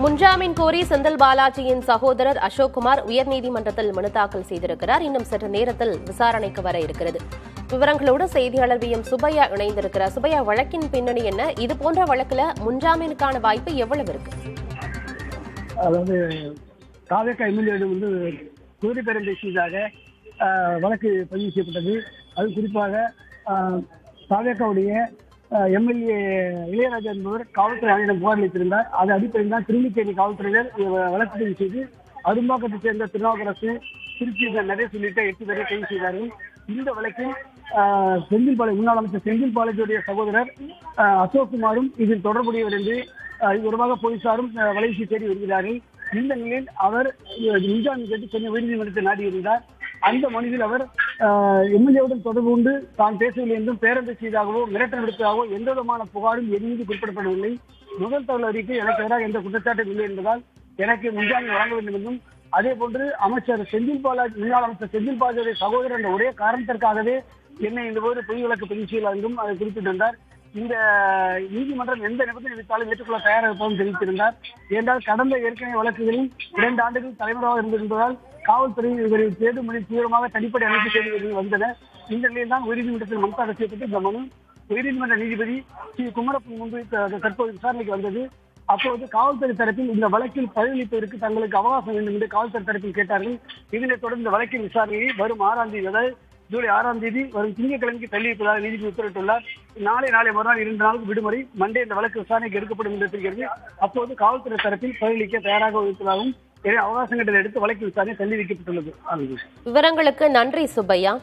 முன்ஜாமீன் கோரி செந்தில் பாலாஜியின் சகோதரர் அசோக்குமார் உயர்நீதிமன்றத்தில் மனு தாக்கல் செய்திருக்கிறார். இன்னும் சற்று நேரத்தில் விசாரணைக்கு வர இருக்கிறது. விவரங்களோடு செய்தியாளர் எம் சுப்பையா இணைந்திருக்கிறார். சுப்பையா, வழக்கின் பின்னணி என்ன? இது போன்ற வழக்குல முன்ஜாமீனுக்கான வாய்ப்பு எவ்வளவு இருக்கு? அதாவது தாவேக எம்எல்ஏ குதிரை பேரண்டை செய்தாக வழக்கு பதிவு செய்யப்பட்டது. அது குறிப்பாக தாவேகாவுடைய எம்எல்ஏ இளையராஜா என்பவர் காவல்துறை ஆணையிடம் புகார் அளித்திருந்தார். அது அடிப்படையில் தான் திருநெல்வேலி காவல்துறையினர் வழக்கு பதிவு செய்து அரும்பாக்கத்தைச் சேர்ந்த திருநாவுக்கரசு, திருச்சி நடேஷ் உள்ளிட்ட 8 பேரை கைது செய்தார்கள். இந்த வழக்கில் முன்னாள் அமைச்சர் செந்தில் பாலாஜியுடைய சகோதரர் அசோக்குமாரும் இதில் தொடர்புடையவர் என்று விவரமாக போலீசாரும் வலைவீசி தேடி வருகிறார்கள். இந்த நிலையில் அவர் முன்ஜாமீன் கேட்டு சென்னை உயர்நீதிமன்றத்தை நாடியிருந்தார். அந்த மனுவில் அவர் எம்எல்ஏவுடன் தொடர்பு கொண்டு தான் பேசவில்லை என்றும் பேரண்டை செய்தாகவோ மிரட்டல் விடுத்ததாகவோ எந்த விதமான புகாரும் என் மீது குறிப்பிடப்படவில்லை. முதல் தகவல் அறிக்கை எனக்கு எதிராக எந்த குற்றச்சாட்டும் இல்லை என்பதால் எனக்கு முன்ஜாமீன் வழங்க வேண்டும் என்றும், அதே போன்று அமைச்சர் செந்தில் பாலாஜி, முன்னாள் அமைச்சர் செந்தில் பாலாஜியுடைய சகோதரர் என்ற ஒரே காரணத்திற்காகவே என்னை இந்த போது பொய் வழக்கு பதிவு செய்யலாம் என்றும் அதை குறிப்பிட்டிருந்தார். இந்த நீதிமன்றம் எந்த நிபந்தனை விதித்தாலும் ஏற்றுக்கொள்ள தயாராக இருப்பதும் தெரிவித்திருந்தார். ஏனென்றால் கடந்த ஏற்கனவே வழக்குகளில் 2 ஆண்டுகள் தலைவராக இருந்திருந்ததால் காவல்துறை இவரை தேடும் மணி தீவிரமாக தனிப்படை அமைப்பு தேடி வந்தன. இந்த நிலையில் தான் உயர்நீதிமன்றத்தில் மனு தாக்கல் செய்யப்பட்டு இந்த மனு உயர்நீதிமன்ற நீதிபதி ஸ்ரீ குமரப்பன் முன்பு தற்போது விசாரணைக்கு வந்தது. அப்போது காவல்துறை தரப்பில் இந்த வழக்கில் பதிலளிப்பதற்கு தங்களுக்கு அவகாசம் வேண்டும் என்று காவல்துறை தரப்பில் கேட்டார்கள். இதனைத் தொடர்ந்து இந்த வழக்கின் விசாரணையை வரும் 6ஆம் தேதி, அதாவது ஜூலை 6ஆம் தேதி வரும் திங்கட்கிழமைக்கு தள்ளி வைப்பதாக நீதிபதி உத்தரவிட்டுள்ளார். நாளை மறுநாள் 2 நாளுக்கு விடுமுறை, மண்டே இந்த வழக்கு விசாரணைக்கு எடுக்கப்படும் என்று தெரிகிறது. அப்போது காவல்துறை தரப்பில் பதிலளிக்க தயாராக இருப்பதாகவும் அவகாசம் கட்டளை எடுத்து வழக்கு விசாரணை தள்ளி வைக்கப்பட்டுள்ளது. விவரங்களுக்கு நன்றி சுப்பையா.